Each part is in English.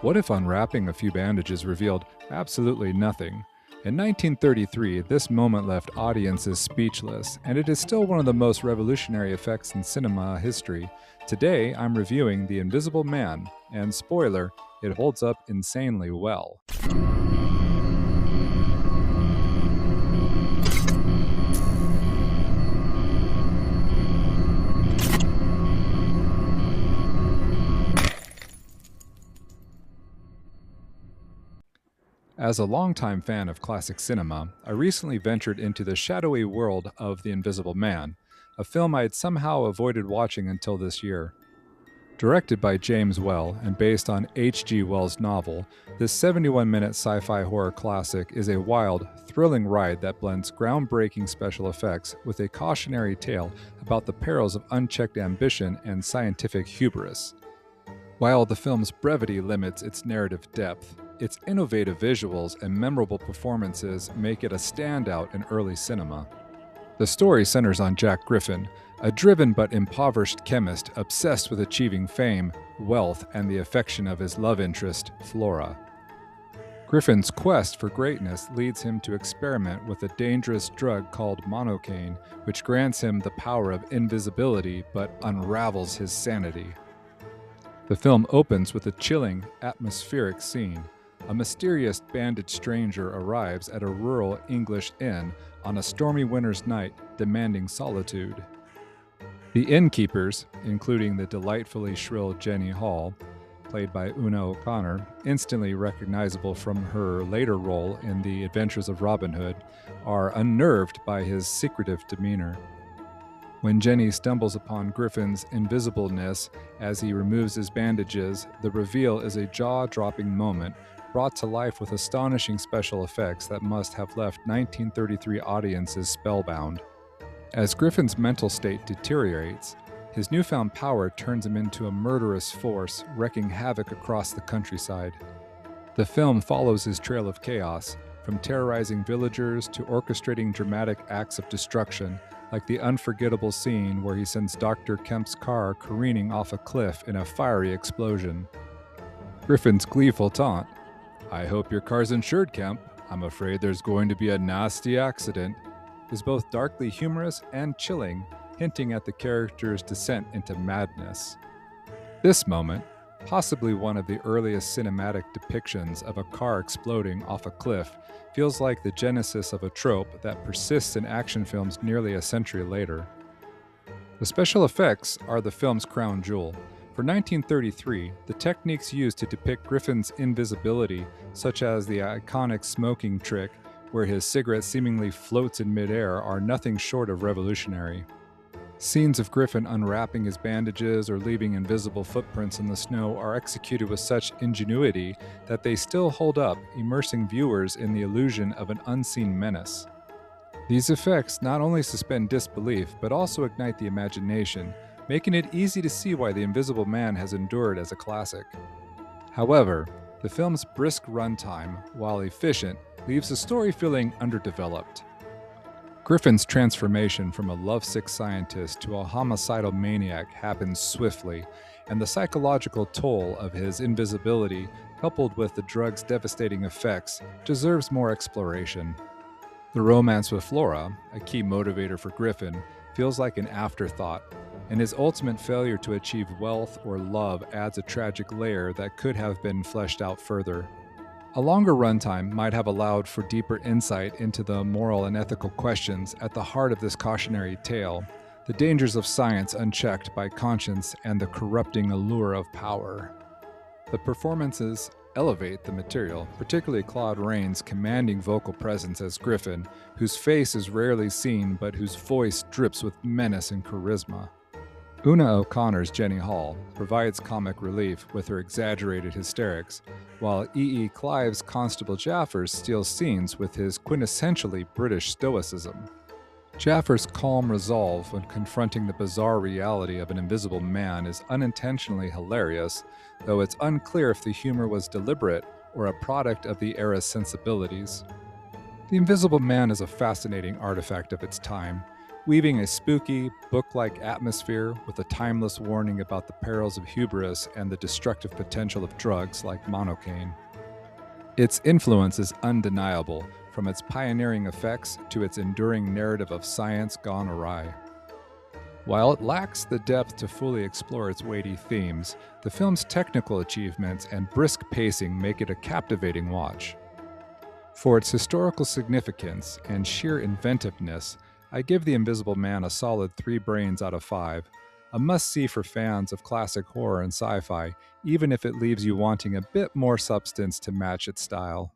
What if unwrapping a few bandages revealed absolutely nothing? In 1933, this moment left audiences speechless, and it is still one of the most revolutionary effects in cinema history. Today, I'm reviewing The Invisible Man, and spoiler, it holds up insanely well. As a longtime fan of classic cinema, I recently ventured into the shadowy world of The Invisible Man, a film I had somehow avoided watching until this year. Directed by James Well and based on H.G. Wells' novel, this 71-minute sci-fi horror classic is a wild, thrilling ride that blends groundbreaking special effects with a cautionary tale about the perils of unchecked ambition and scientific hubris. While the film's brevity limits its narrative depth, its innovative visuals and memorable performances make it a standout in early cinema. The story centers on Jack Griffin, a driven but impoverished chemist obsessed with achieving fame, wealth, and the affection of his love interest, Flora. Griffin's quest for greatness leads him to experiment with a dangerous drug called monocaine, which grants him the power of invisibility but unravels his sanity. The film opens with a chilling, atmospheric scene. A mysterious bandaged stranger arrives at a rural English inn on a stormy winter's night, demanding solitude. The innkeepers, including the delightfully shrill Jenny Hall, played by Una O'Connor, instantly recognizable from her later role in The Adventures of Robin Hood, are unnerved by his secretive demeanor. When Jenny stumbles upon Griffin's invisibleness as he removes his bandages, the reveal is a jaw-dropping moment brought to life with astonishing special effects that must have left 1933 audiences spellbound. As Griffin's mental state deteriorates, his newfound power turns him into a murderous force, wreaking havoc across the countryside. The film follows his trail of chaos, from terrorizing villagers to orchestrating dramatic acts of destruction, like the unforgettable scene where he sends Dr. Kemp's car careening off a cliff in a fiery explosion. Griffin's gleeful taunt, "I hope your car's insured, Kemp. I'm afraid there's going to be a nasty accident," is both darkly humorous and chilling, hinting at the character's descent into madness. This moment, possibly one of the earliest cinematic depictions of a car exploding off a cliff, feels like the genesis of a trope that persists in action films nearly a century later. The special effects are the film's crown jewel. For 1933, the techniques used to depict Griffin's invisibility, such as the iconic smoking trick, where his cigarette seemingly floats in midair, are nothing short of revolutionary. Scenes of Griffin unwrapping his bandages or leaving invisible footprints in the snow are executed with such ingenuity that they still hold up, immersing viewers in the illusion of an unseen menace. These effects not only suspend disbelief, but also ignite the imagination, making it easy to see why The Invisible Man has endured as a classic. However, the film's brisk runtime, while efficient, leaves the story feeling underdeveloped. Griffin's transformation from a lovesick scientist to a homicidal maniac happens swiftly, and the psychological toll of his invisibility, coupled with the drug's devastating effects, deserves more exploration. The romance with Flora, a key motivator for Griffin, feels like an afterthought, and his ultimate failure to achieve wealth or love adds a tragic layer that could have been fleshed out further. A longer runtime might have allowed for deeper insight into the moral and ethical questions at the heart of this cautionary tale, the dangers of science unchecked by conscience and the corrupting allure of power. The performances elevate the material, particularly Claude Rains' commanding vocal presence as Griffin, whose face is rarely seen but whose voice drips with menace and charisma. Una O'Connor's Jenny Hall provides comic relief with her exaggerated hysterics, while E. Clive's Constable Jaffers steals scenes with his quintessentially British stoicism. Jaffer's calm resolve when confronting the bizarre reality of an invisible man is unintentionally hilarious, though it's unclear if the humor was deliberate or a product of the era's sensibilities. The Invisible Man is a fascinating artifact of its time. weaving a spooky, book-like atmosphere with a timeless warning about the perils of hubris and the destructive potential of drugs like monocaine. Its influence is undeniable, from its pioneering effects to its enduring narrative of science gone awry. While it lacks the depth to fully explore its weighty themes, the film's technical achievements and brisk pacing make it a captivating watch. For its historical significance and sheer inventiveness, I give The Invisible Man a solid 3 brains out of 5, a must-see for fans of classic horror and sci-fi, even if it leaves you wanting a bit more substance to match its style.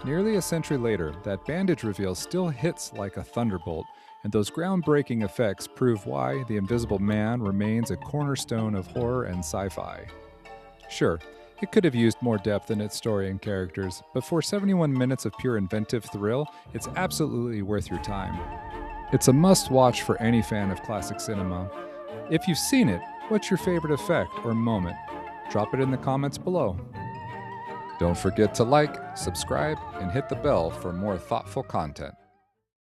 Nearly a century later, that bandage reveal still hits like a thunderbolt, and those groundbreaking effects prove why The Invisible Man remains a cornerstone of horror and sci-fi. Sure, it could have used more depth in its story and characters, but for 71 minutes of pure inventive thrill, it's absolutely worth your time. It's a must-watch for any fan of classic cinema. If you've seen it, what's your favorite effect or moment? Drop it in the comments below. Don't forget to like, subscribe, and hit the bell for more thoughtful content.